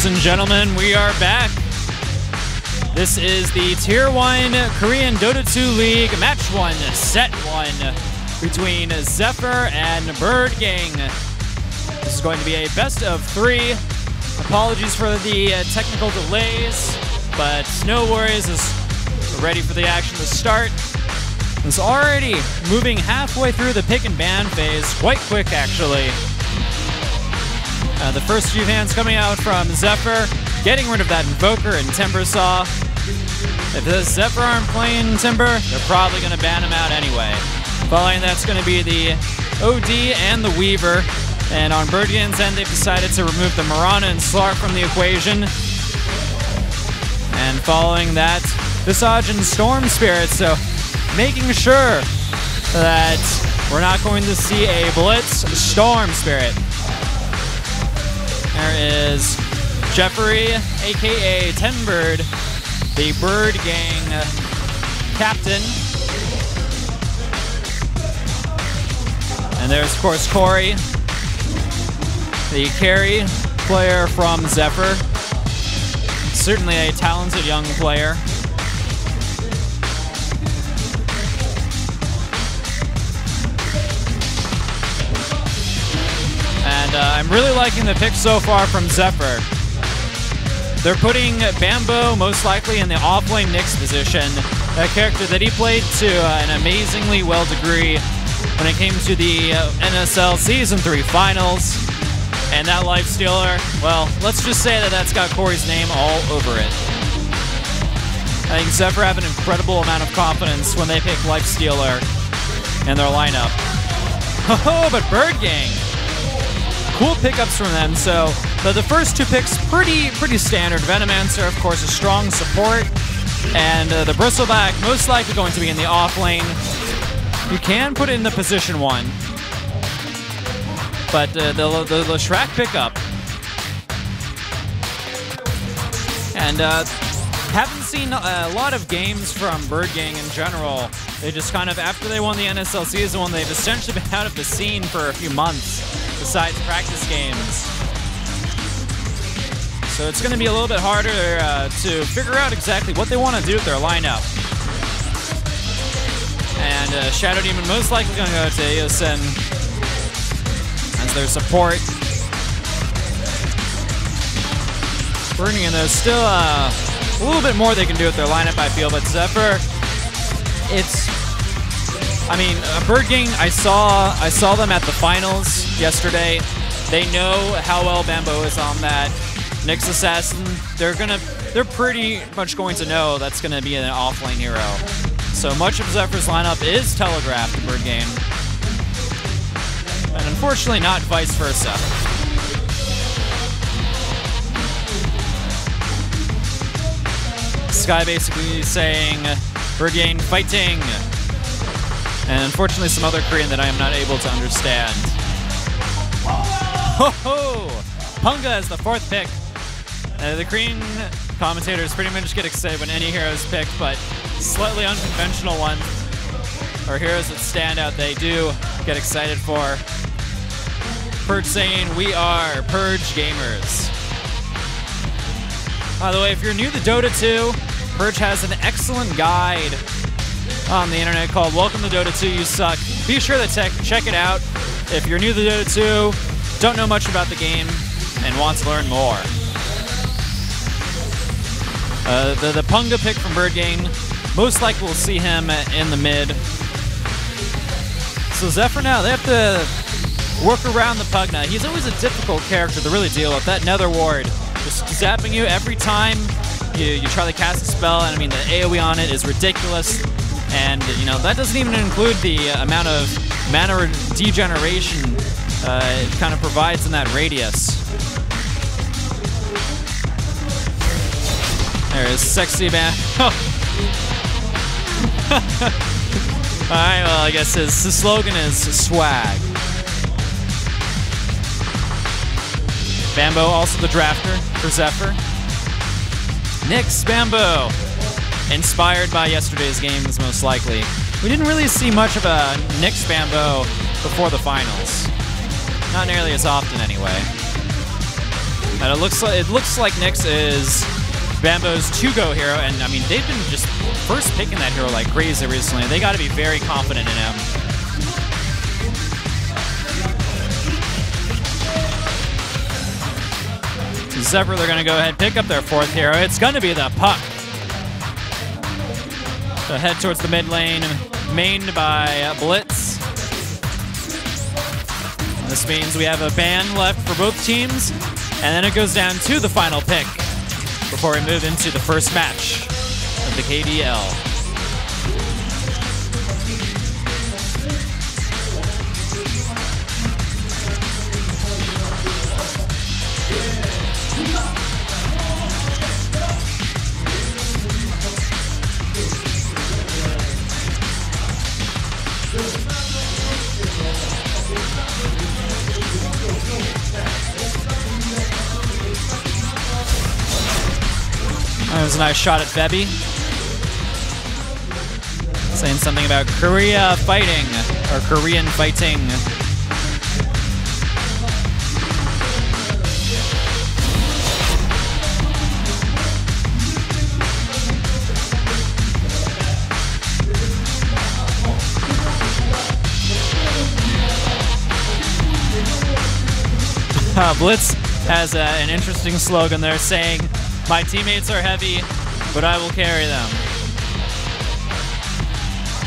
Ladies and gentlemen, we are back. This is the Tier 1 Korean Dota 2 League Match 1, Set 1 between Zephyr and Bird Gang. This is going to be a best of 3. Apologies for the technical delays, but no worries as we're ready for the action to start. It's already moving halfway through the pick and ban phase, quite quick actually. The first few hands coming out from Zephyr, getting rid of that Invoker and Timber Saw. If the Zephyr aren't playing Timber, they're probably going to ban him out anyway. Following that's going to be the OD and the Weaver. And on Bird Gang's end, they've decided to remove the Mirana and Slark from the equation. And following that, Visage and Storm Spirit. So making sure that we're not going to see a Blitz Storm Spirit. There is Jeffrey, aka Tenbird, the Bird Gang captain. And there's, of course, Corey, the carry player from Zephyr. Certainly a talented young player. And I'm really liking the pick so far from Zephyr. They're putting Bambo most likely in the off-lane Nyx position, a character that he played to an amazingly well degree when it came to the NSL Season 3 Finals. And that Lifestealer, well, let's just say that that's got Corey's name all over it. I think Zephyr have an incredible amount of confidence when they pick Lifestealer in their lineup. Oh, but Bird Gang, cool pickups from them. So the first 2 picks, pretty standard. Venomancer, of course, a strong support. And the Bristleback, most likely going to be in the off lane. You can put it in the position 1. But the Shrek pickup. And haven't seen a lot of games from Bird Gang in general. They just kind of, after they won the NSL Season 1, they've essentially been out of the scene for a few months, besides practice games. So it's going to be a little bit harder to figure out exactly what they want to do with their lineup. And Shadow Demon most likely going to go to Eosin as their support. Burning, and there's still a little bit more they can do with their lineup, I feel, but Zephyr, I mean, Bird Gang, I saw them at the finals yesterday. They know how well Bambo is on that Nyx Assassin. They're pretty much going to know that's gonna be an offlane hero. So much of Zephyr's lineup is telegraphed to Bird Gang. And unfortunately not vice versa. Sky basically saying, Bird Gang fighting. And unfortunately some other Korean that I am not able to understand. Ho ho! Punga is the 4th pick. The Korean commentators pretty much get excited when any hero is picked, but slightly unconventional ones, or heroes that stand out, they do get excited for. Purge saying, we are Purge gamers. By the way, if you're new to Dota 2, Purge has an excellent guide on the internet called Welcome to Dota 2, You Suck. Be sure to check it out if you're new to Dota 2, don't know much about the game, and want to learn more. The Punga pick from Bird Gang, most likely we'll see him in the mid. So Zephyr now, they have to work around the Pugna. He's always a difficult character to really deal with. That Nether Ward just zapping you every time you try to cast a spell, and I mean the AoE on it is ridiculous. And you know, that doesn't even include the amount of mana degeneration it kind of provides in that radius. There is Sexy Man. Alright, well, I guess his slogan is swag. Bambo, also the drafter for Zephyr. Nyx Bambo, inspired by yesterday's games, most likely. We didn't really see much of a Nyx Bambo before the finals. Not nearly as often, anyway. And it looks like Nyx is Bambo's 2-go hero, and I mean, they've been just first picking that hero like crazy recently. They got to be very confident in him. Zephyr, they're going to go ahead and pick up their 4th hero. It's going to be the Puck. So head towards the mid lane, mained by Blitz. This means we have a ban left for both teams, and then it goes down to the final pick before we move into the first match of the KDL. That was a nice shot at Bebby. Saying something about Korea fighting, or Korean fighting. Blitz has an interesting slogan there saying, "My teammates are heavy, but I will carry them."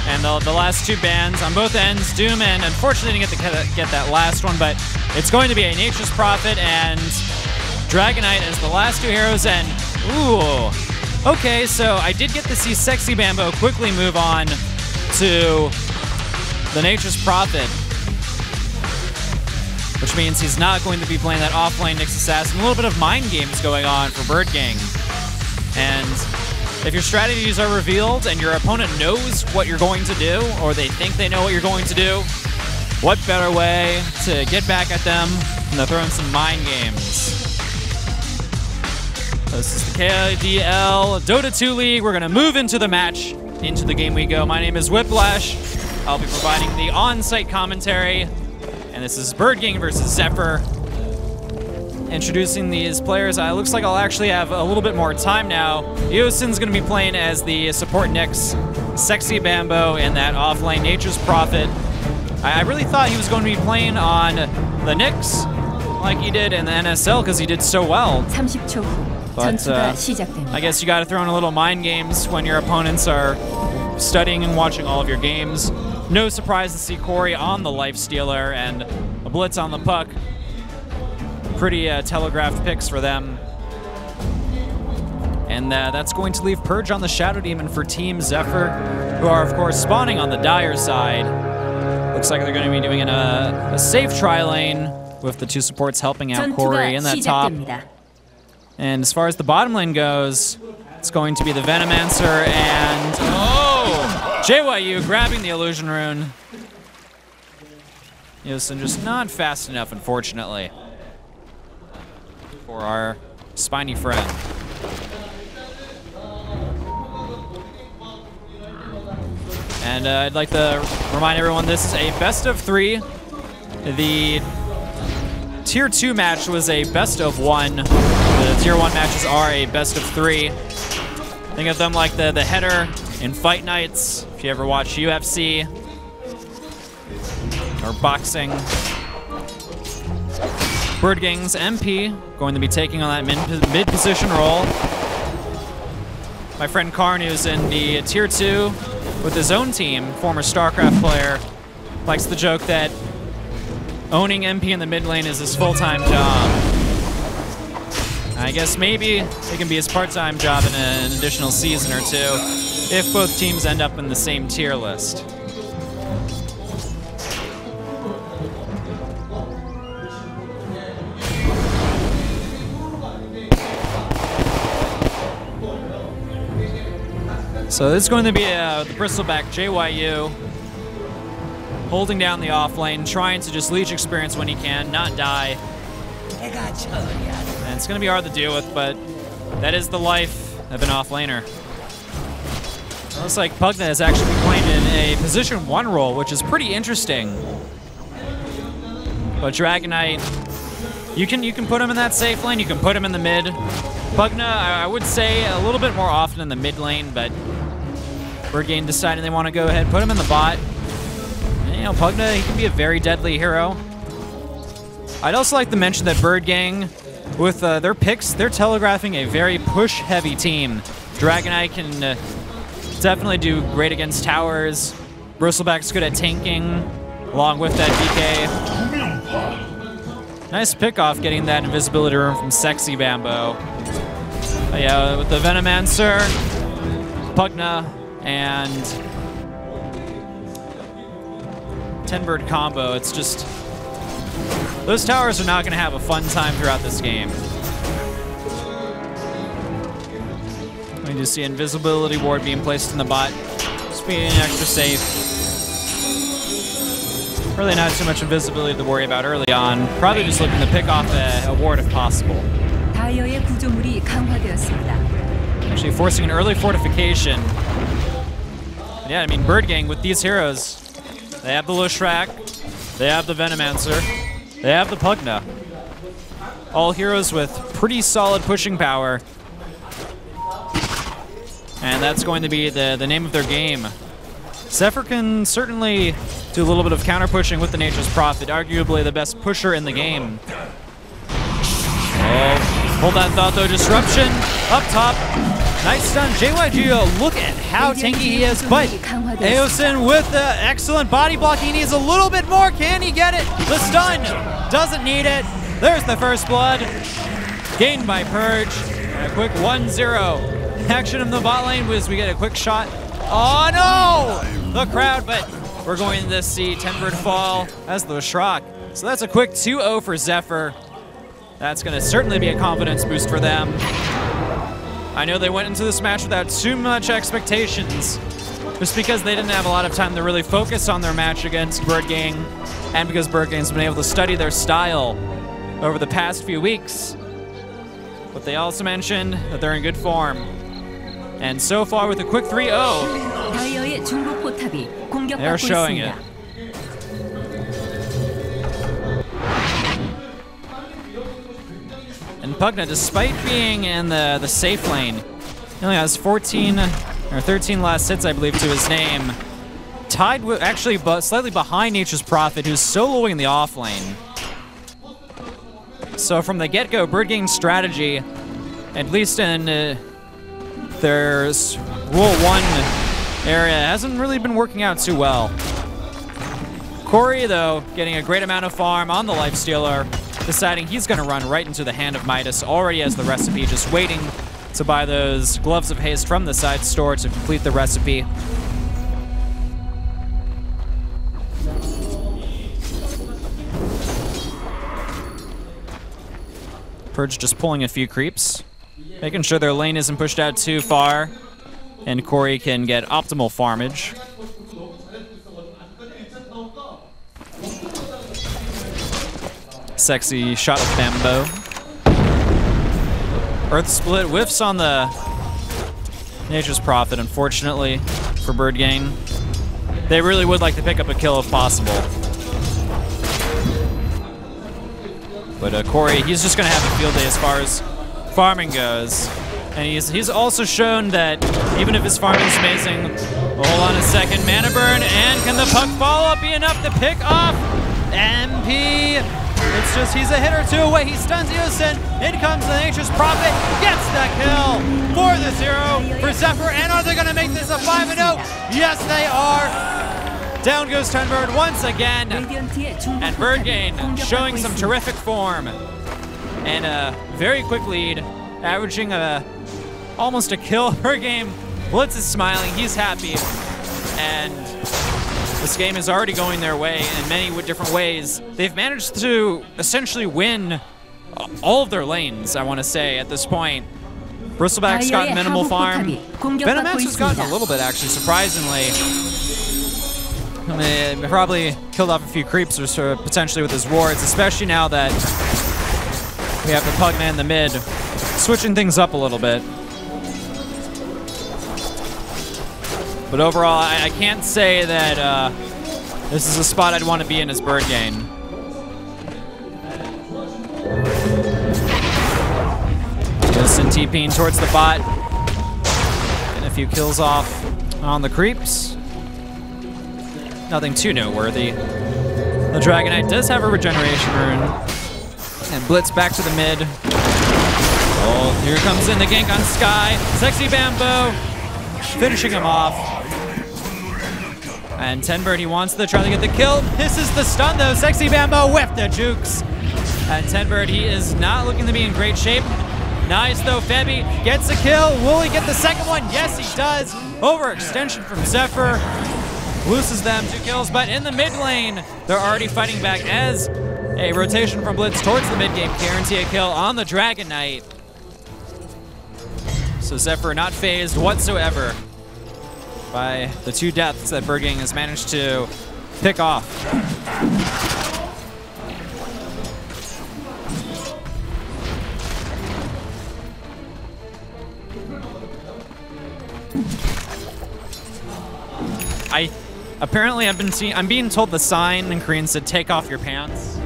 And the last 2 bans on both ends, Doom, and unfortunately didn't get that last one, but it's going to be a Nature's Prophet and Dragonite as the last 2 heroes. And ooh, okay, so I did get to see Sexy Bambo quickly move on to the Nature's Prophet, which means he's not going to be playing that offlane Nyx Assassin. A little bit of mind games going on for Bird Gang. And if your strategies are revealed and your opponent knows what you're going to do, or they think they know what you're going to do, what better way to get back at them than to throw in some mind games? This is the KDL DOTA2 League. We're going to move into the match. Into the game we go. My name is Whiplash. I'll be providing the on-site commentary. And this is Bird Gang versus Zephyr. Introducing these players, it looks like I'll actually have a little bit more time now. Eosin's going to be playing as the support Nyx, Sexy Bambo in that offlane Nature's Prophet. I really thought he was going to be playing on the Nyx like he did in the NSL because he did so well. But I guess you got to throw in a little mind games when your opponents are studying and watching all of your games. No surprise to see Corey on the Lifestealer and a Blitz on the Puck. Pretty telegraphed picks for them. And that's going to leave Purge on the Shadow Demon for Team Zephyr, who are, of course, spawning on the Dire side. Looks like they're going to be doing a safe tri-lane with the 2 supports helping out Corey in that top. And as far as the bottom lane goes, it's going to be the Venomancer and... oh! JYU grabbing the Illusion Rune. Yosin just not fast enough, unfortunately, for our spiny friend. And I'd like to remind everyone this is a best of 3. The Tier 2 match was a best of 1. The Tier 1 matches are a best of 3. Think of them like the header in Fight Nights, if you ever watch UFC or boxing. Bird Gang's MP going to be taking on that mid position role. My friend Karn, who's in the Tier 2 with his own team, former StarCraft player, likes the joke that owning MP in the mid lane is his full-time job. I guess maybe it can be his part-time job in an additional season or 2 if both teams end up in the same tier list. So this is going to be the Bristleback JYU holding down the off lane, trying to just leech experience when he can, not die. And it's going to be hard to deal with, but that is the life of an off laner. It looks like Pugna is actually playing in a position 1 role, which is pretty interesting. But Dragonite You can put him in that safe lane. You can put him in the mid. Pugna, I would say a little bit more often in the mid lane, but Birdgang deciding they want to go ahead and put him in the bot. And, you know, Pugna, he can be a very deadly hero. I'd also like to mention that Birdgang, with their picks, they're telegraphing a very push-heavy team. Dragonite can definitely do great against towers. Bristleback's good at tanking, along with that DK. Nice pick-off getting that invisibility room from Sexy Bambo. But yeah, with the Venomancer, Pugna, and 10-bird combo, it's just... Those towers are not going to have a fun time throughout this game. We just see invisibility ward being placed in the bot. Just being extra safe. Really not too much invisibility to worry about early on. Probably just looking to pick off a ward if possible. Actually forcing an early fortification. And yeah, I mean, Birdgang with these heroes, they have the Leshrac, they have the Venomancer, they have the Pugna. All heroes with pretty solid pushing power. And that's going to be the name of their game. Zephyr can certainly do a little bit of counter pushing with the Nature's Prophet, arguably the best pusher in the game. Oh, hold that thought though, disruption up top. Nice stun. JYG, look at how tanky he is, but Aosin with the excellent body block. He needs a little bit more. Can he get it? The stun doesn't need it. There's the first blood. Gained by Purge. And a quick 1-0. Action in the bot lane was we get a quick shot. Oh no! The crowd, but we're going to see 10-bird fall as the Leshrac. So that's a quick 2-0 for Zephyr. That's going to certainly be a confidence boost for them. I know they went into this match without too much expectations, just because they didn't have a lot of time to really focus on their match against Birdgang, and because Birdgang's been able to study their style over the past few weeks. But they also mentioned that they're in good form. And so far with a quick 3-0, they're showing it. And Pugna, despite being in the safe lane, he only has 14 or 13 last hits, I believe, to his name. Tied with, actually, slightly behind Nature's Prophet, who's soloing the off lane. So from the get-go, Birdgang's strategy, at least in their Rule 1 area, hasn't really been working out too well. Corey, though, getting a great amount of farm on the Lifestealer, deciding he's going to run right into the hand of Midas. Already has the recipe, just waiting to buy those Gloves of Haste from the side store to complete the recipe. Purge just pulling a few creeps, making sure their lane isn't pushed out too far, and Corey can get optimal farmage. Sexy shot with Bambo. Earth Split whiffs on the Nature's Prophet, unfortunately, for Birdgang. They really would like to pick up a kill if possible. But Corey, he's just going to have a field day as far as farming goes. And he's also shown that even if his farming is amazing, hold on a second, mana burn, and can the puck follow-up be enough to pick off MP? It's just he's a hit or two away. He stuns Eosin. In comes the Nature's Prophet. Gets the kill for the 0 for Zephyr. And are they going to make this a 5-0? Yes, they are. Down goes 10-bird once again. And Birdgang showing some terrific form. And a very quick lead, averaging almost a kill per game. Blitz is smiling. He's happy. And this game is already going their way in many different ways. They've managed to essentially win all of their lanes, I want to say, at this point. Bristleback's gotten minimal farm. Venomancer's gotten a little bit, actually, surprisingly. I mean, probably killed off a few creeps or so, potentially with his wards, especially now that we have the Pugna in the mid, switching things up a little bit. But overall, I can't say that this is a spot I'd want to be in as Birdgang. TPing towards the bot. And a few kills off on the creeps. Nothing too noteworthy. The Dragon Knight does have a regeneration rune. And Blitz back to the mid. Oh, here comes in the gank on Sky. Sexy Bambo finishing him off. And Tenbird, he wants to try to get the kill. Misses the stun though. Sexy Bambo with the jukes. And Tenbird, he is not looking to be in great shape. Nice though, Febby gets a kill. Will he get the second one? Yes, he does. Overextension from Zephyr. Loses them 2 kills, but in the mid lane, they're already fighting back as a rotation from Blitz towards the mid game. Guarantee a kill on the Dragon Knight. So Zephyr not phased whatsoever by the 2 deaths that Bird Gang has managed to pick off. Apparently I'm being told the sign in Korean said take off your pants.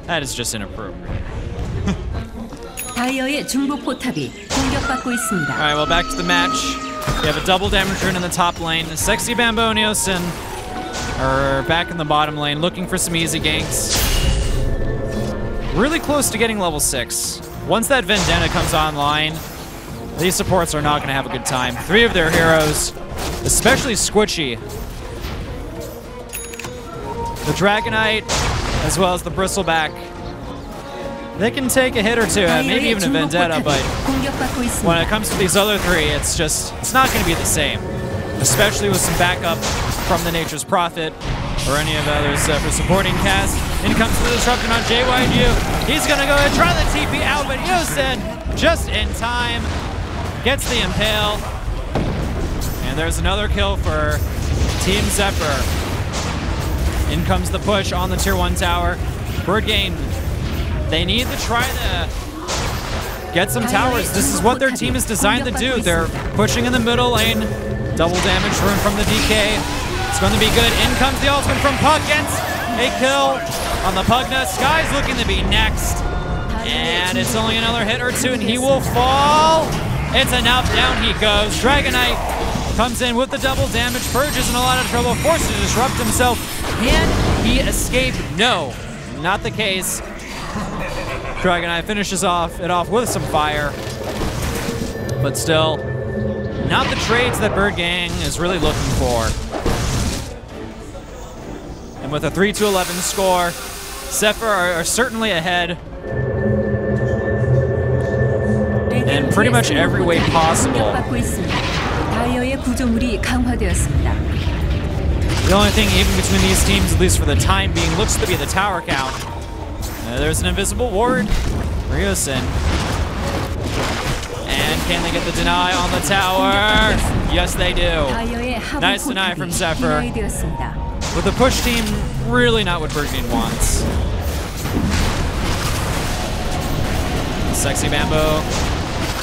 That is just inappropriate. 다이어의 중부 포탑이 공격받고 있습니다. All right, well, back to the match. We have a double damage rune in the top lane. Sexy Bambo and Neosin are back in the bottom lane, looking for some easy ganks. Really close to getting level 6. Once that Vendetta comes online, these supports are not going to have a good time. 3 of their heroes, especially Squishy, the Dragon Knight, as well as the Bristleback, they can take a hit or 2, maybe even a Vendetta, but when it comes to these other 3, it's not going to be the same. Especially with some backup from the Nature's Prophet or any of the others for supporting cast. In comes the disruption on JYU. He's going to go and try the TP out, but Yosin just in time gets the impale. And there's another kill for Team Zephyr. In comes the push on the tier 1 tower. Bird Gang, they need to try to get some towers. This is what their team is designed to do. They're pushing in the middle lane. Double damage rune from the DK. It's going to be good. In comes the ultimate from Pug. Gets a kill on the Pugna. Sky's looking to be next. And it's only another hit or 2 and he will fall. It's enough. Down he goes. Dragon Knight comes in with the double damage. Purge is in a lot of trouble. Forced to disrupt himself. Can he escape? No, not the case. Dragon Knight finishes it off with some fire. But still, not the trades that Bird Gang is really looking for. And with a 3-11 score, Zephyr are certainly ahead in pretty much every way possible. The only thing even between these teams, at least for the time being, looks to be the tower count. There's an invisible ward. Ryosin. And can they get the deny on the tower? Yes, they do. Nice deny from Zephyr. With the push team, really not what Bird Gang wants. Sexy Bambo.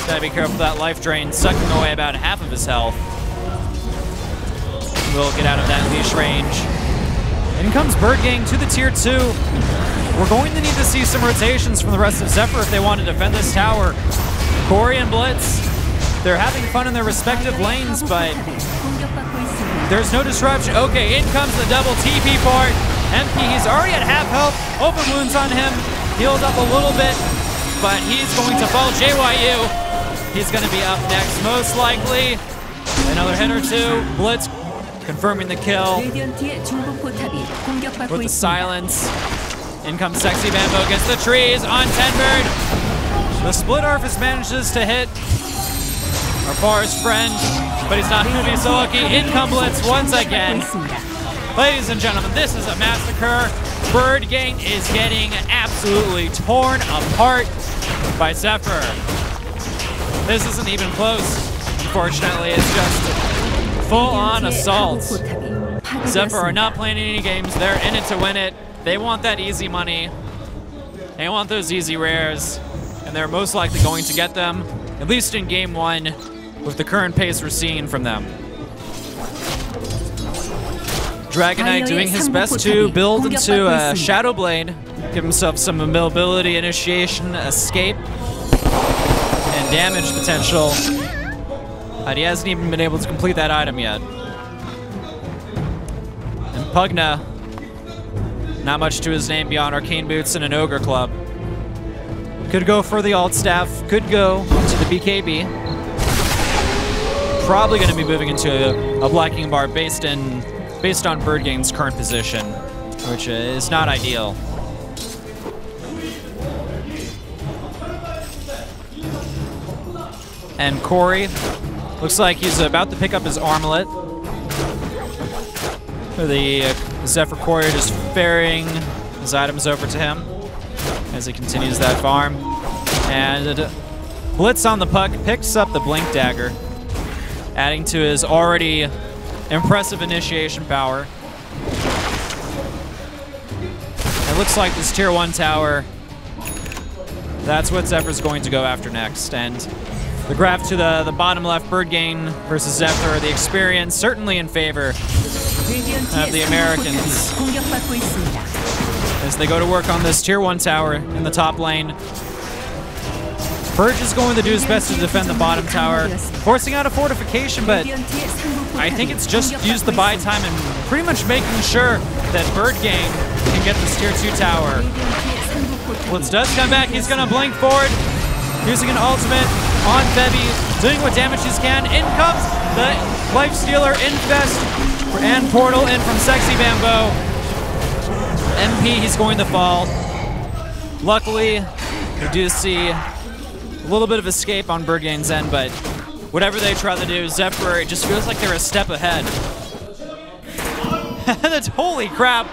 Gotta be careful of that life drain, sucking away about half of his health. Will get out of that leash range. In comes Bird Gang to the tier 2. We're going to need to see some rotations from the rest of Zephyr if they want to defend this tower. Corey and Blitz, they're having fun in their respective lanes, but there's no disruption. Okay, in comes the double TP part. MP, he's already at half health. Open wounds on him. Healed up a little bit, but he's going to fall. JYU, he's going to be up next, most likely. Another hit or 2. Blitz confirming the kill with the silence. In comes Sexy Bambo against the trees on Tenbird. The split Arphis manages to hit our forest friend, but he's not going to be so lucky. In comes Blitz once again. Ladies and gentlemen, this is a massacre. Bird Gang is getting absolutely torn apart by Zephyr. This isn't even close, unfortunately. It's just full-on assault. Zephyr are not playing any games. They're in it to win it. They want that easy money. They want those easy rares. And they're most likely going to get them, at least in game 1, with the current pace we're seeing from them. Dragon Knight doing his best to build into a Shadow Blade, give himself some mobility, initiation, escape, and damage potential. But he hasn't even been able to complete that item yet. And Pugna, not much to his name beyond Arcane Boots and an Ogre Club. Could go for the alt staff, could go to the BKB. Probably going to be moving into a blocking bar based on Birdgain's current position, which is not ideal. And Corey looks like he's about to pick up his armlet. The Zephyr Courier just ferrying his items over to him as he continues that farm. And Blitz on the puck picks up the Blink Dagger, adding to his already impressive initiation power. It looks like this Tier 1 tower, that's what Zephyr's going to go after next. And the graph to the bottom left, Birdgain versus Zephyr, the experience certainly in favor of the Americans as they go to work on this Tier 1 tower in the top lane. Burge is going to do his best to defend the bottom tower, forcing out a fortification, but I think it's just used the buy time and pretty much making sure that Birdgain can get this Tier 2 tower. Blitz does come back, he's gonna blink forward, using an ultimate on Febby, doing what damage he can. In comes the Lifestealer, Infest, and Portal in from Sexy Bambo. MP, he's going to fall. Luckily, we do see a little bit of escape on Birdgain's end, but whatever they try to do, Zephyr, it just feels like they're a step ahead. That's, holy crap.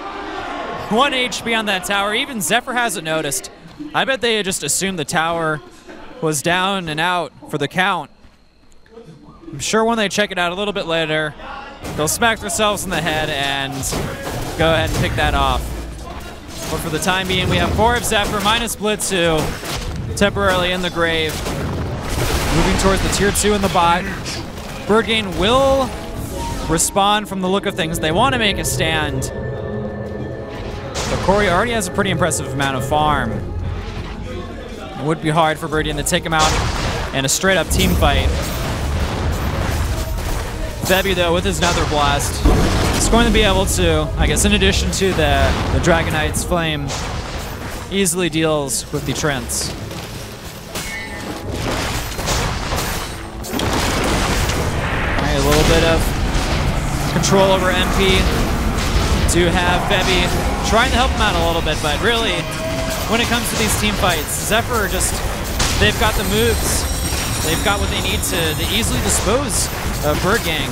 1 HP on that tower. Even Zephyr hasn't noticed. I bet they just assumed the tower was down and out for the count. I'm sure when they check it out a little bit later, they'll smack themselves in the head and go ahead and pick that off. But for the time being, we have 4 of Zephyr minus Blitz, who temporarily in the grave. Moving towards the Tier 2 in the bot. Birdgain will respond from the look of things. They want to make a stand. But Corey already has a pretty impressive amount of farm. It would be hard for Birdgain to take him out in a straight up team fight. Febby, though, with his Nether Blast, is going to be able to, I guess, in addition to the Dragon Knight's Flame, easily deals with the Trents. A little bit of control over MP to have Febby trying to help him out a little bit, but really, when it comes to these team fights, Zephyr just, they've got the moves. They've got what they need to easily dispose of Birdgain.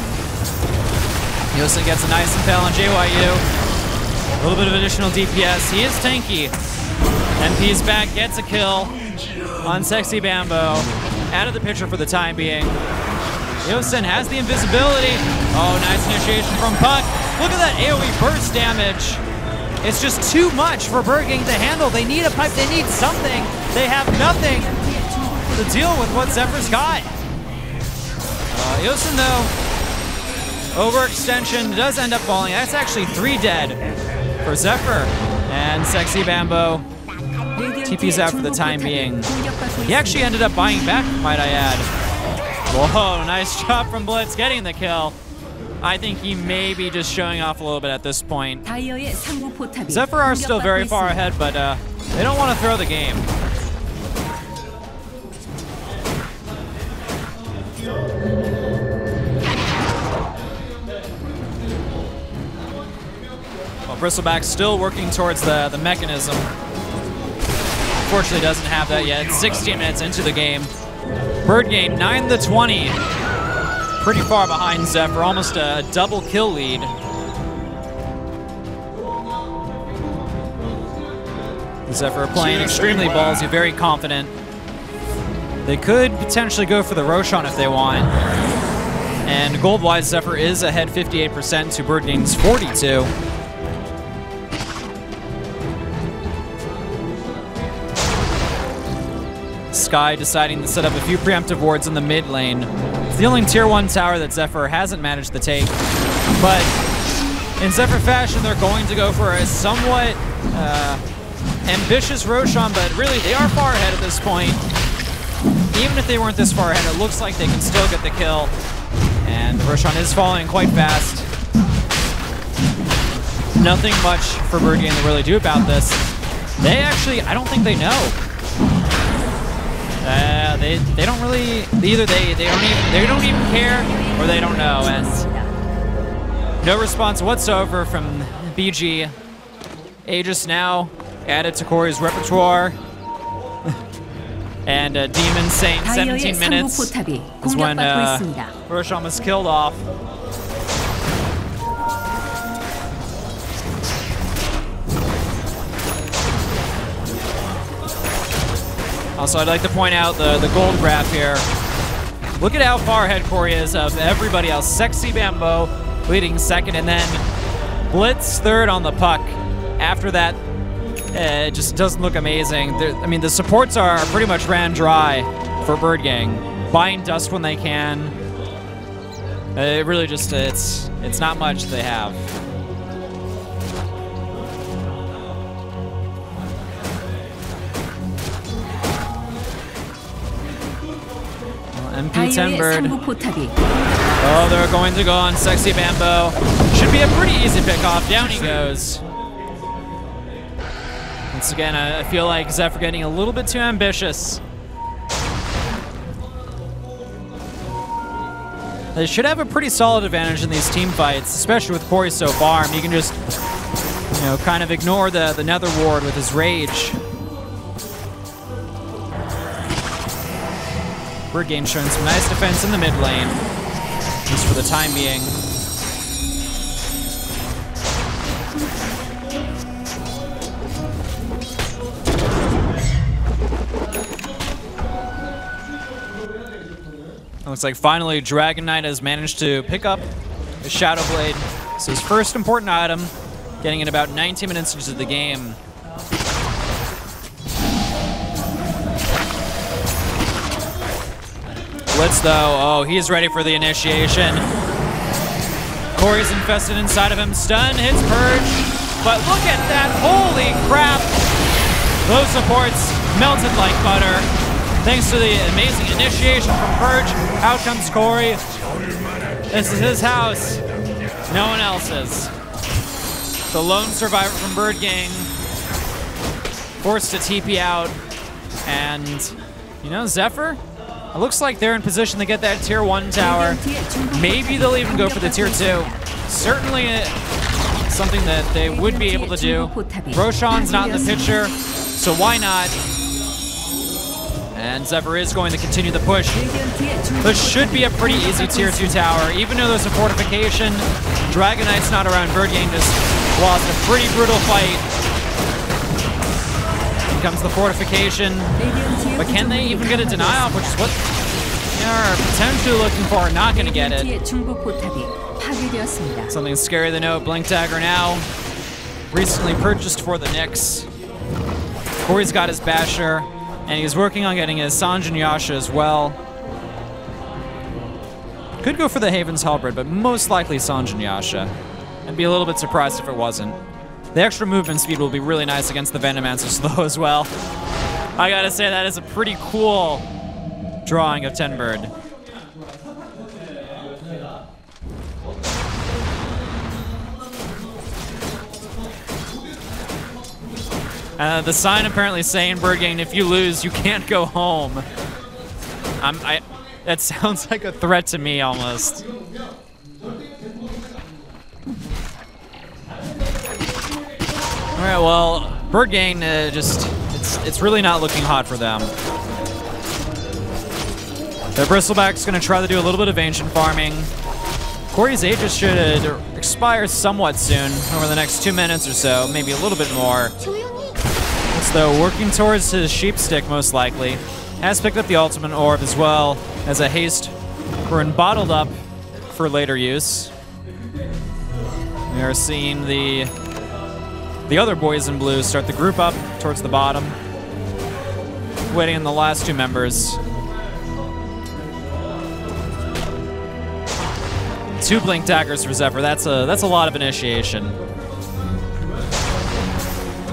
Yosin gets a nice impale on JYU. A little bit of additional DPS. He is tanky. MP's back, gets a kill on Sexy Bambo. Out of the picture for the time being. Yosin has the invisibility. Oh, nice initiation from Puck. Look at that AoE burst damage. It's just too much for Birdgain to handle. They need a pipe, they need something. They have nothing to deal with what Zephyr's got. Yosin, though, overextension does end up falling. That's actually 3 dead for Zephyr. And Sexy Bambo TP's out for the time being. He actually ended up buying back, might I add. Whoa, nice job from Blitz getting the kill. I think he may be just showing off a little bit at this point. Zephyr are still very far ahead, but they don't want to throw the game. Well, Bristleback's still working towards the mechanism. Unfortunately doesn't have that yet. 16 minutes into the game. Birdgain 9-20. Pretty far behind Zephyr, almost a double kill lead. Zephyr are playing extremely ballsy, very confident. They could potentially go for the Roshan if they want. And gold-wise, Zephyr is ahead 58% to Birdgain's 42. Sky deciding to set up a few preemptive wards in the mid lane. It's the only Tier 1 tower that Zephyr hasn't managed to take, but in Zephyr fashion, they're going to go for a somewhat ambitious Roshan, but really they are far ahead at this point. Even if they weren't this far ahead, it looks like they can still get the kill. And Roshan is falling quite fast. Nothing much for Bird Gang to really do about this. They actually, I don't think they know. They don't really, either they don't even care, or they don't know. As no response whatsoever from BG. Aegis now added to Corey's repertoire. And Demon saying 17 minutes is when Roshan was killed off. Also, I'd like to point out the gold graph here. Look at how far ahead Corey is of everybody else. Sexy Bambo leading second, and then Blitz third on the puck. After that, it just doesn't look amazing. I mean, the supports are pretty much ran dry for Bird Gang, buying dust when they can. It really just, it's not much they have. MP10 Bird. Oh, they're going to go on Sexy Bambo. Should be a pretty easy pickoff. Down he goes. Once again, I feel like Zephyr getting a little bit too ambitious. They should have a pretty solid advantage in these team fights, especially with Corey so far. You can just, you know, kind of ignore the Nether Ward with his rage. Bird Gang showing some nice defense in the mid lane, just for the time being. Looks like finally Dragon Knight has managed to pick up his Shadow Blade. It's his first important item, getting in about 19 minutes into the game. Blitz though, oh, he's ready for the initiation. Corey's infested inside of him, stun, hits Purge, but look at that, holy crap! Those supports melted like butter. Thanks to the amazing initiation from Purge, out comes Corey. This is his house, no one else's. The lone survivor from Bird Gang, forced to TP out, and you know, Zephyr? It looks like they're in position to get that tier 1 tower. Maybe they'll even go for the tier 2. Certainly something that they would be able to do. Roshan's not in the picture, so why not? And Zephyr is going to continue the push. This should be a pretty easy tier 2 tower. Even though there's a fortification, Dragon Knight's not around. Bird Gang just lost a pretty brutal fight. Here comes the fortification. But can they even get a deny off, which is what they're potentially looking for, not going to get it. Something scary to note, Blink Dagger now, recently purchased for the Knicks. Corey's got his Basher, and he's working on getting his Sanjin Yasha as well. Could go for the Haven's Halberd, but most likely Sanjin Yasha. I'd be a little bit surprised if it wasn't. The extra movement speed will be really nice against the Venomancer slow as well. I gotta say, that is a pretty cool drawing of 10 Bird. The sign apparently saying, Bird Gang, if you lose, you can't go home. That sounds like a threat to me, almost. All right, well, Bird Gang it's really not looking hot for them. Their Bristleback's gonna try to do a little bit of ancient farming. Corey's Aegis should expire somewhat soon, over the next 2 minutes or so, maybe a little bit more. It's though working towards his sheep stick, most likely. Has picked up the ultimate orb as well as a haste rune bottled up for later use. We are seeing the other boys in blue start the group up towards the bottom, waiting on the last 2 members. 2 blink daggers for Zephyr. That's a lot of initiation.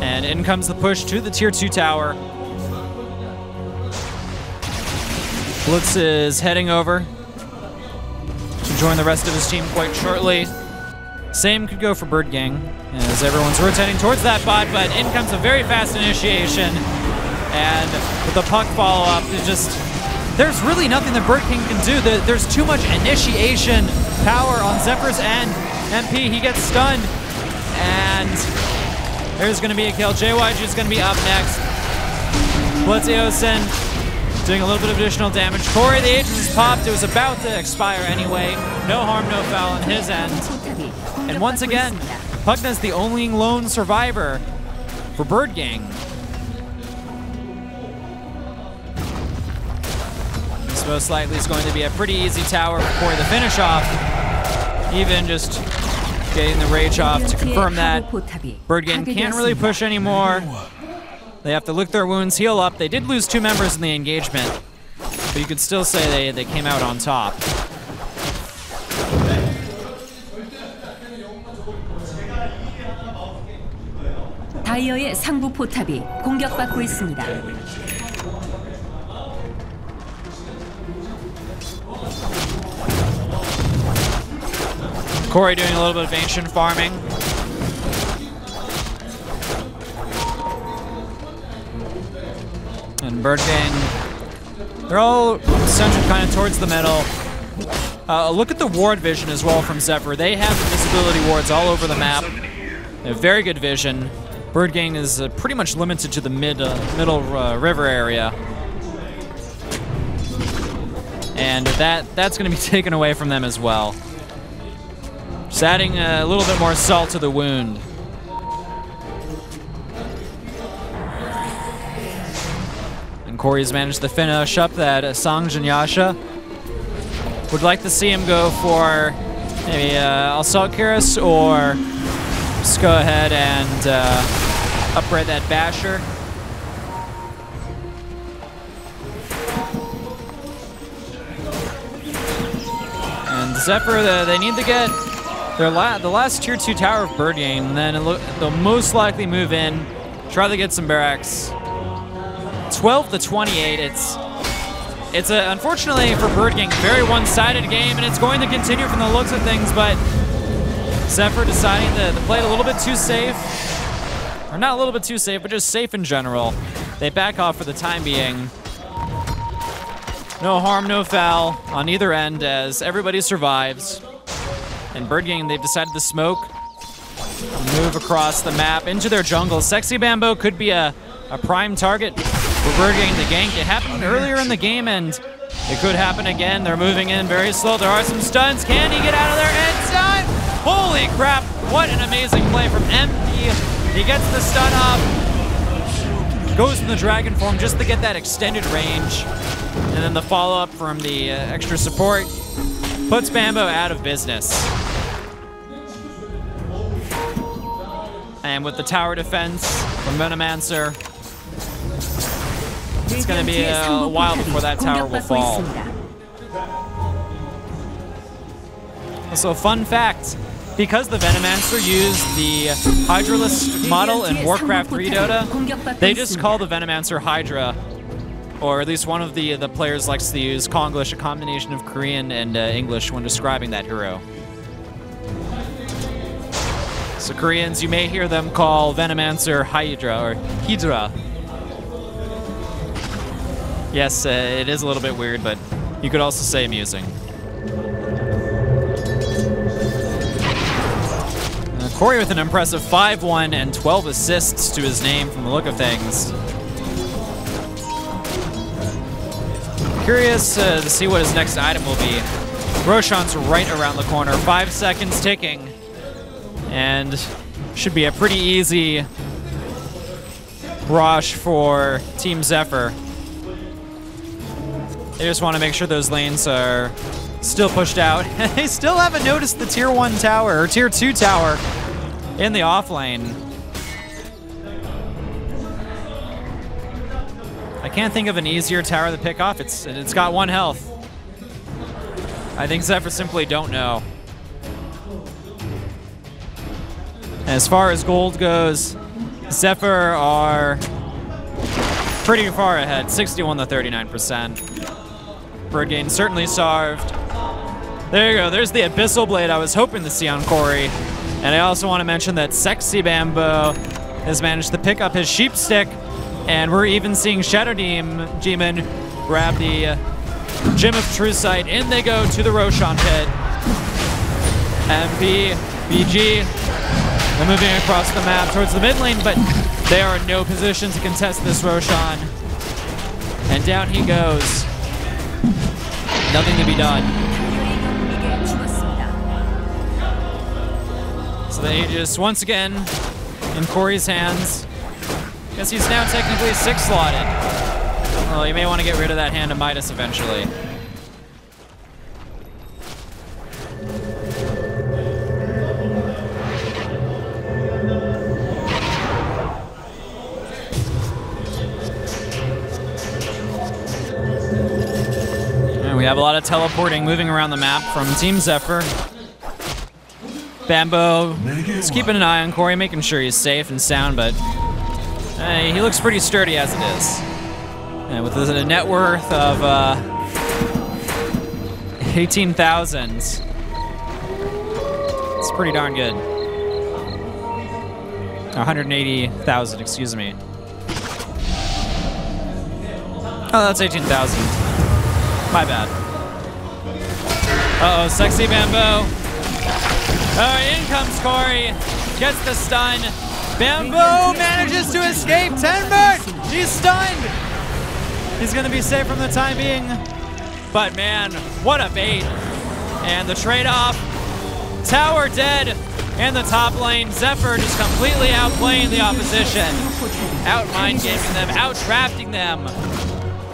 And in comes the push to the tier 2 tower. Blitz is heading over to join the rest of his team quite shortly. Same could go for Bird Gang as everyone's rotating towards that bot, but in comes a very fast initiation. And with the puck follow-up, there's really nothing that Bird Gang can do. There's too much initiation power on Zephyr's end. MP, he gets stunned. And there's going to be a kill. JYG is going to be up next. Blitz Eosin doing a little bit of additional damage. Corey, the Aegis is popped. It was about to expire anyway. No harm, no foul on his end. And once again, Pugna's the only lone survivor for Bird Gang. This most likely is going to be a pretty easy tower for Corey to finish off. Even just getting the rage off to confirm that. Bird Gang can't really push anymore. They have to lick their wounds, heal up. They did lose 2 members in the engagement, but you could still say they came out on top. 다이어의 상부 포탑이 공격받고 있습니다. Corey doing a little bit of ancient farming. And Bird Gang, they're all centered kind of towards the middle. Look at the ward vision as well from Zephyr. They have visibility wards all over the map. They have very good vision. Bird Gang is pretty much limited to the middle river area. And that's going to be taken away from them as well. Just adding a little bit more salt to the wound. And Corey's managed to finish up that Sang Janyasha. Would like to see him go for maybe Assault Cuirass, or just go ahead and upgrade that Basher. And Zephyr, they need to get the last tier 2 tower of Bird Gang, and then they'll most likely move in, try to get some barracks. 12 to 28. It's unfortunately for Bird Gang, very one-sided game, and it's going to continue from the looks of things, but Zephyr deciding to play it a little bit too safe. Or not a little bit too safe, but just safe in general. They back off for the time being. No harm, no foul on either end as everybody survives. And Bird Gang, they've decided to smoke, move across the map into their jungle. Sexy Bamboo could be a prime target for Bird Gang to gank. It happened earlier in the game, and it could happen again. They're moving in very slow. There are some stuns. Can he get out of there? And stun! Holy crap, what an amazing play from MP. He gets the stun off, goes in the dragon form just to get that extended range. And then the follow-up from the extra support puts Bamboo out of business. And with the tower defense from Venomancer, it's going to be a while before that tower will fall. Also, fun fact, because the Venomancer used the Hydralist model in Warcraft 3 Dota, they just call the Venomancer Hydra. Or at least one of the players likes to use Konglish, a combination of Korean and English when describing that hero. So Koreans, you may hear them call Venomancer Hydra or Hydra. Yes, it is a little bit weird, but you could also say amusing. Corey with an impressive 5-1 and 12 assists to his name from the look of things. Curious to see what his next item will be. Roshan's right around the corner, 5 seconds ticking. And should be a pretty easy rush for Team Zephyr. They just want to make sure those lanes are still pushed out. They still haven't noticed the tier 1 tower, or tier 2 tower in the off lane. I can't think of an easier tower to pick off. It's got 1 health. I think Zephyr simply don't know. As far as gold goes, Zephyr are pretty far ahead, 61 to 39%. Bird Game certainly starved. There you go, there's the Abyssal Blade I was hoping to see on Corey. And I also want to mention that Sexy Bambo has managed to pick up his Sheep Stick, and we're even seeing Shadow Demon grab the Gem of True Sight. In they go to the Roshan pit. MB, BG, they're moving across the map towards the mid lane, but they are in no position to contest this Roshan. And down he goes. Nothing to be done. So the Aegis once again in Corey's hands. Guess he's now technically 6 slotted. Well, you may want to get rid of that Hand of Midas eventually. And we have a lot of teleporting moving around the map from Team Zephyr. Bambo is keeping an eye on Corey, making sure he's safe and sound, but he looks pretty sturdy as it is. And with a net worth of 18,000, it's pretty darn good. 180,000, excuse me. Oh, that's 18,000. My bad. Uh-oh, Sexy Bambo. Oh, in comes Corey. Gets the stun. Bambo manages to escape. Tenbert! He's stunned! He's gonna be safe from the time being. But man, what a bait. And the trade-off. Tower dead. And the top lane. Zephyr just completely outplaying the opposition. Out mind gaming them, out drafting them.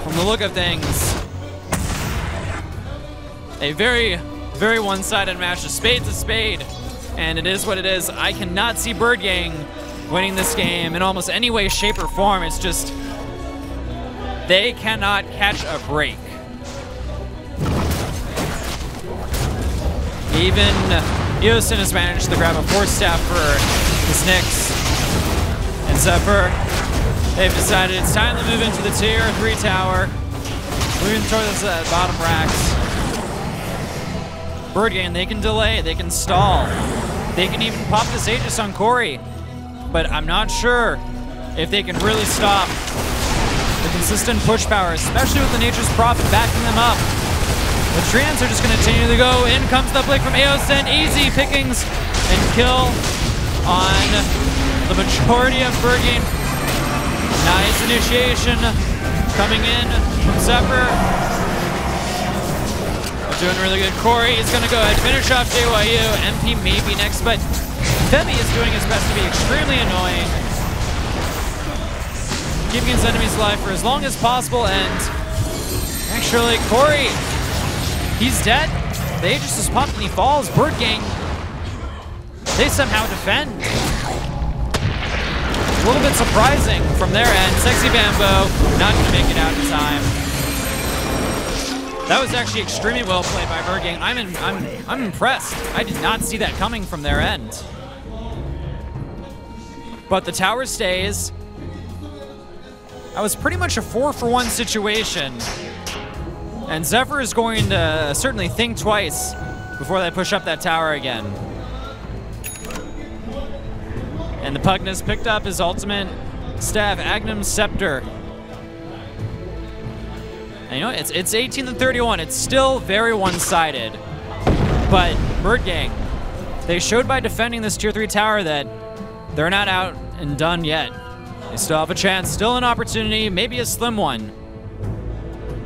From the look of things. A very, very one-sided match. A spade's a spade. And it is what it is. I cannot see Bird Gang winning this game in almost any way, shape, or form. It's just, they cannot catch a break. Even Eosin has managed to grab a Force Staff for his Nyx. And Zephyr, they've decided it's time to move into the tier 3 tower. Moving towards the bottom racks. Bird Gang, they can delay, they can stall. They can even pop this Aegis on Corey. But I'm not sure if they can really stop the consistent push power, especially with the Nature's Prophet backing them up. The Treants are just going to continue to go. In comes the blink from Eosin. Easy pickings and kill on the majority of Bird Gang. Nice initiation coming in from Zephyr. Doing really good. Corey is going to go ahead and finish off JYU. MP maybe next, but Femi is doing his best to be extremely annoying. Keeping his enemies alive for as long as possible, and actually, Corey, he's dead. The Aegis is popped and he falls. Bird Gang, they somehow defend. A little bit surprising from their end. Sexy Bambo not going to make it out in time. That was actually extremely well played by Bird Gang. I'm impressed. I did not see that coming from their end. But the tower stays. That was pretty much a 4-for-1 situation. And Zephyr is going to certainly think twice before they push up that tower again. And the Pugnus picked up his ultimate staff, Agnum Scepter. And you know, it's 18 to 31. It's still very one-sided. But Bird Gang, they showed by defending this tier 3 tower that they're not out and done yet. They still have a chance, still an opportunity, maybe a slim one.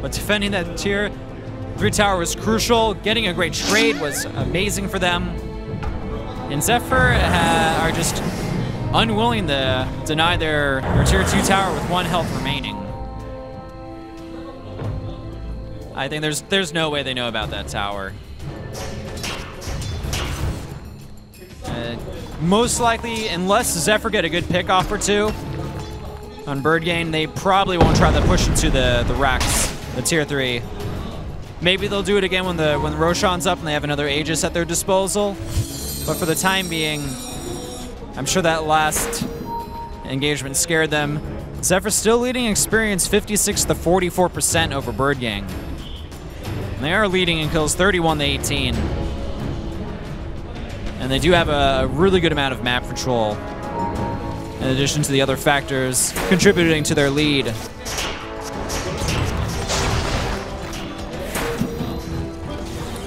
But defending that tier 3 tower was crucial. Getting a great trade was amazing for them. And Zephyr are just unwilling to deny their tier 2 tower with 1 health remaining. I think there's no way they know about that tower. Most likely, unless Zephyr get a good pick-off or two on Bird Gang, they probably won't try to push into the racks, the tier 3. Maybe they'll do it again when the Roshan's up and they have another Aegis at their disposal. But for the time being, I'm sure that last engagement scared them. Zephyr still leading experience 56 to 44% over Bird Gang. And they are leading in kills 31 to 18. And they do have a really good amount of map control, in addition to the other factors contributing to their lead.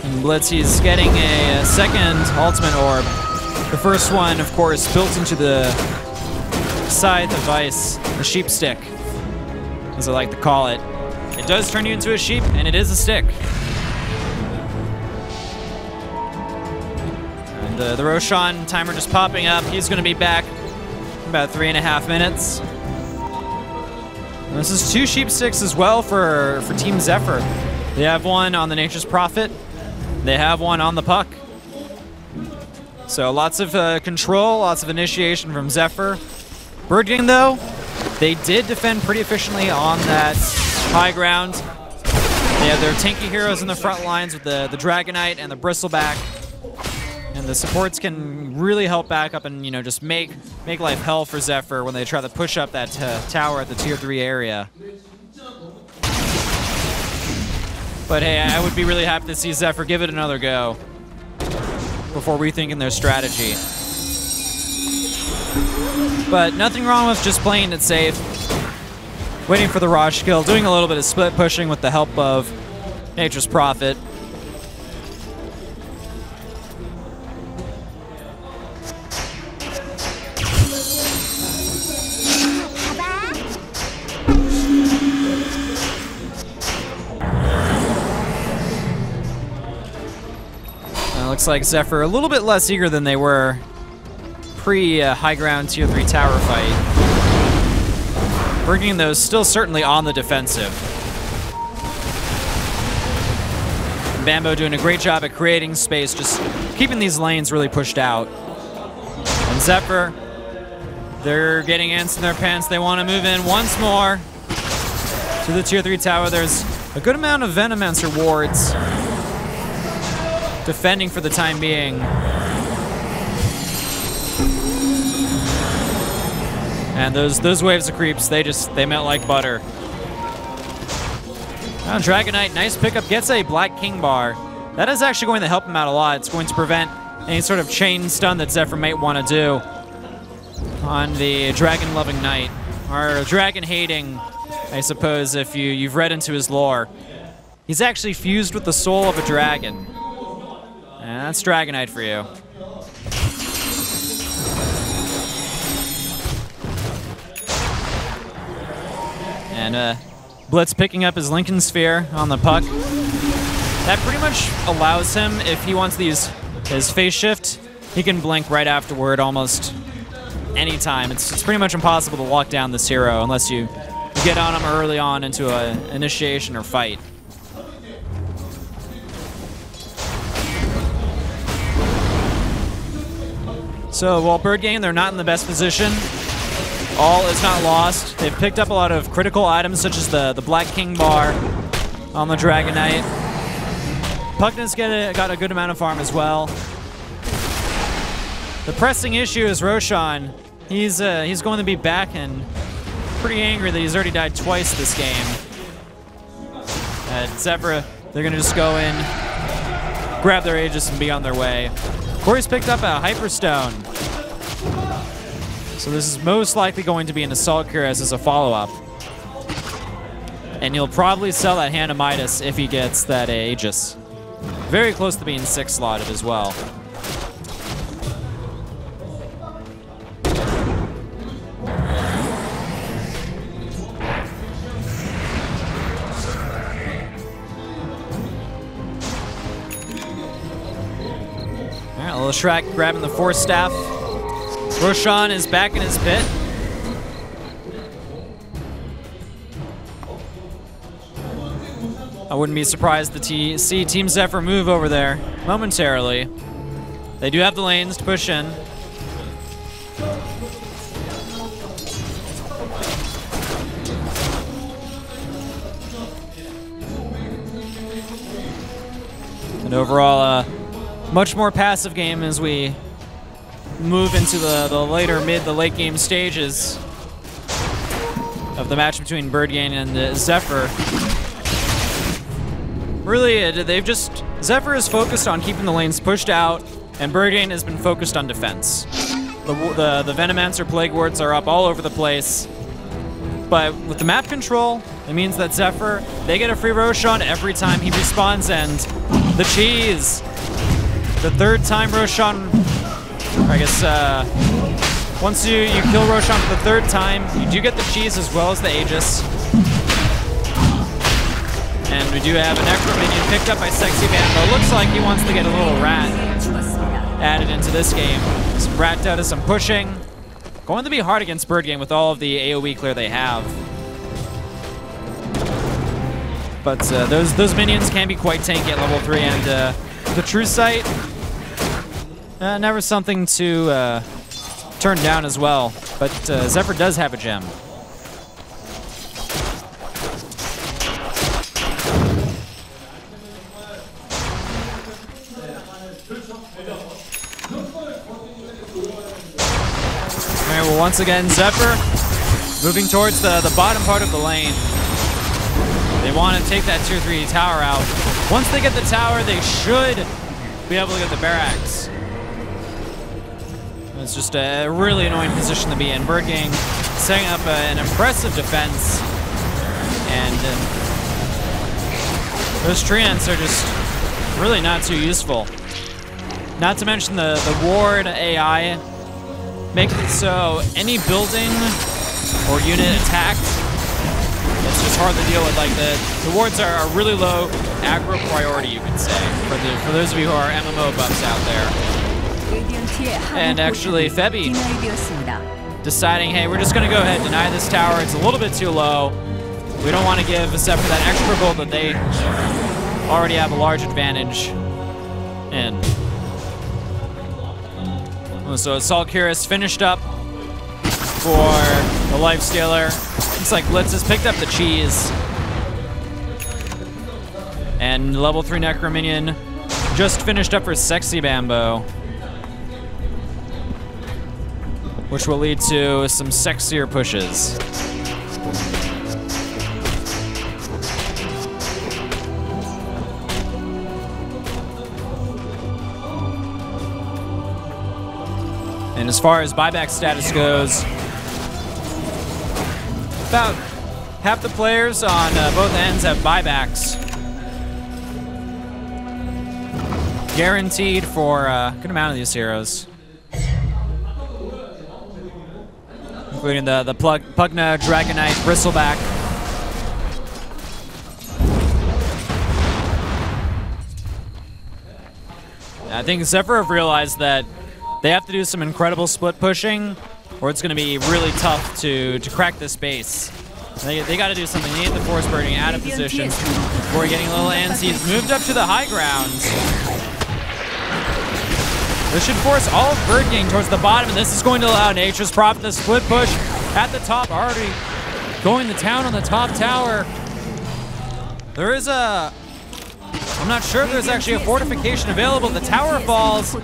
And Blitz, he's getting a second ultimate orb. The first one, of course, built into the scythe of ice, the sheep stick, as I like to call it. It does turn you into a sheep, and it is a stick. And the Roshan timer just popping up. He's going to be back in about 3.5 minutes. And this is 2 sheep sticks as well for Team Zephyr. They have one on the Nature's Prophet. They have one on the Puck. So lots of control, lots of initiation from Zephyr. Bird Gang, though, they did defend pretty efficiently on that high ground. They have their tanky heroes in the front lines with the Dragonite and the Bristleback. And the supports can really help back up and, you know, just make life hell for Zephyr when they try to push up that tower at the Tier 3 area. But hey, I would be really happy to see Zephyr give it another go before rethinking their strategy. But nothing wrong with just playing it safe, waiting for the Rosh kill, doing a little bit of split pushing with the help of Nature's Prophet. Looks like Zephyr a little bit less eager than they were pre-high ground Tier 3 tower fight. Bringing those still certainly on the defensive. Bambo doing a great job at creating space, just keeping these lanes really pushed out. And Zephyr, they're getting ants in their pants. They want to move in once more to the Tier 3 tower. There's a good amount of Venomancer wards defending for the time being. And those waves of creeps, they melt like butter. Now Dragonite, nice pickup, gets a Black King bar. That is actually going to help him out a lot. It's going to prevent any sort of chain stun that Zephyr might want to do on the dragon-loving knight, or dragon-hating, I suppose, if you've read into his lore. He's actually fused with the soul of a dragon. And that's Dragonite for you. And Blitz picking up his Lincoln Sphere on the Puck. That pretty much allows him, if he wants to use his phase shift, he can blink right afterward almost any time. It's pretty much impossible to lock down this hero unless you get on him early on into an initiation or fight. So while Bird Gang, they're not in the best position, all is not lost. They've picked up a lot of critical items such as the Black King bar on the Dragonite. Puckness got a good amount of farm as well. The pressing issue is Roshan. He's going to be back and pretty angry that he's already died twice this game. At Zephyr, they're going to just go in, grab their Aegis, and be on their way. Corey's picked up a Hyperstone. So this is most likely going to be an Assault Cuirass as a follow-up. And he'll probably sell that Hand of Midas if he gets that Aegis. Very close to being 6-slotted as well. Alright, Shrek grabbing the Force Staff. Roshan is back in his pit. I wouldn't be surprised to see Team Zephyr move over there momentarily. They do have the lanes to push in. And overall, much more passive game as we move into the later mid, the late game stages of the match between Birdgang and Zephyr. Really, Zephyr is focused on keeping the lanes pushed out, and Birdgang has been focused on defense. The Venomancer Plague Wards are up all over the place, but with the map control, it means that Zephyr, they get a free Roshan every time he respawns, and the cheese! The third time Roshan, I guess, once you kill Roshan for the third time, you do get the cheese as well as the Aegis. And we do have a Necro minion picked up by Sexy Bambo. Looks like he wants to get a little rat added into this game. Some rat DOTA, some pushing. Going to be hard against Birdgang with all of the AoE clear they have. But those minions can be quite tanky at level 3, and the True Sight, never something to turn down as well. But Zephyr does have a gem. All right, well, once again, Zephyr moving towards the bottom part of the lane. They want to take that tier 3 tower out. Once they get the tower, they should be able to get the barracks. It's just a really annoying position to be in. Birdgang setting up an impressive defense, and those treants are just really not too useful. Not to mention the ward AI making it so any building or unit attacked, it's just hard to deal with. Like the wards are really low aggro priority, you could say, for those of you who are MMO buffs out there. And actually, Febby deciding, hey, we're just going to go ahead and deny this tower. It's a little bit too low. We don't want to give Zephyr that extra gold that they already have a large advantage in. So Assault Cuirass finished up for the Lifestealer. Looks like Blitz has picked up the cheese. And level 3 Necro Minion just finished up for Sexy Bambo, which will lead to some sexier pushes. And as far as buyback status goes, about half the players on both ends have buybacks. Guaranteed for a good amount of these heroes. Including the Pugna, Dragonite, Bristleback. I think Zephyr have realized that they have to do some incredible split pushing, or it's going to be really tough to crack this base. They got to do something. They need the Force Burning out of position before getting a little antsy. He's moved up to the high ground. This should force all of Birdgang towards the bottom, and this is going to allow Nature's Prophet to split push at the top, already going to town on the top tower. There is a... I'm not sure if there's actually a fortification available. The tower falls.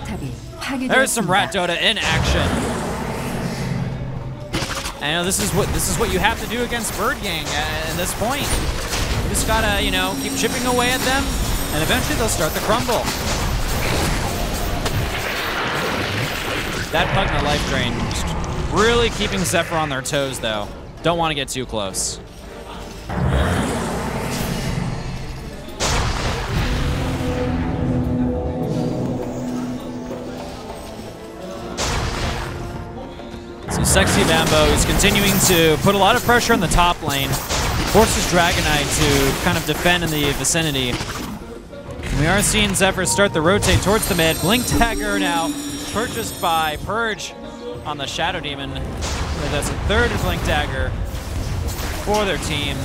There's some rat DOTA in action. I know this is what you have to do against Birdgang at this point. You just gotta, you know, keep chipping away at them, and eventually they'll start to crumble. That Pugna life drain just really keeping Zephyr on their toes, though. Don't want to get too close. So Sexy Bambo is continuing to put a lot of pressure on the top lane. Forces Dragonite to kind of defend in the vicinity. And we are seeing Zephyr start to rotate towards the mid. Blink Dagger now purchased by Purge on the Shadow Demon. That's a third Blink Dagger for their team.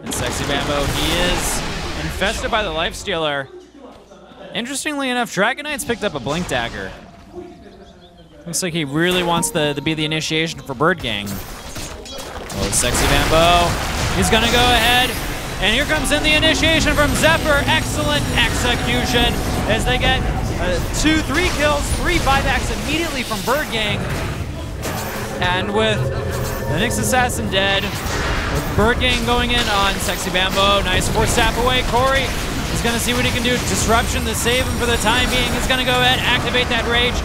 And Sexy Bambo, he is infested by the Lifestealer. Interestingly enough, Dragonite's picked up a Blink Dagger. Looks like he really wants to be the initiation for Birdgang. Oh, Sexy Bambo. He's gonna go ahead, And here comes in the initiation from Zephyr. Excellent execution as they get 2-3 kills, 3 buybacks immediately from Bird Gang. And with the Nyx Assassin dead, with Bird Gang going in on Sexy Bambo, nice 4-step away. Corey is going to see what he can do. Disruption to save him for the time being. He's going to go ahead, activate that rage,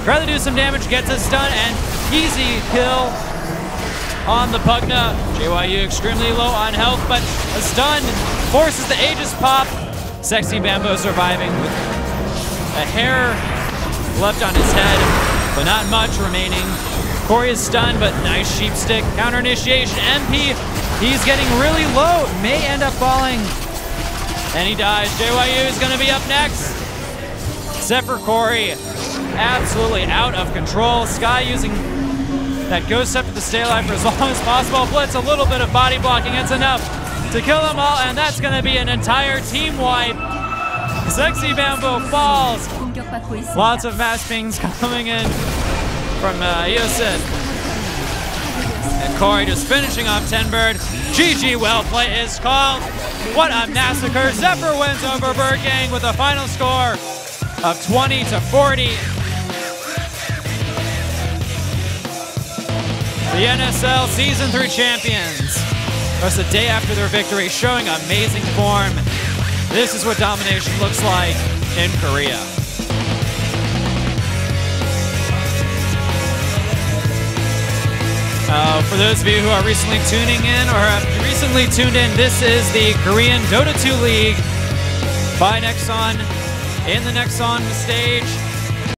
try to do some damage, gets a stun, and easy kill on the Pugna. JYU extremely low on health, but a stun forces the Aegis pop. Sexy Bambo surviving with a hair left on his head, but not much remaining. Corey is stunned, but nice sheep stick counter initiation. MP, he's getting really low, may end up falling, and he dies. JYU is going to be up next. Zephyr Corey, absolutely out of control. Sky using that ghost step to stay alive for as long as possible. Blitz, a little bit of body blocking, it's enough to kill them all, and that's going to be an entire team wipe. Sexy Bambo falls. Lots of mass pings coming in from Yosin. And Corey just finishing off Tenbird. GG, well play is called. What a massacre. Zephyr wins over Bird Gang with a final score of 20-40. The NSL Season 3 champions. Just a day after their victory, showing amazing form. This is what domination looks like in Korea. For those of you who are recently tuning in or have recently tuned in, this is the Korean DOTA2 League by Nexon in the Nexon stage.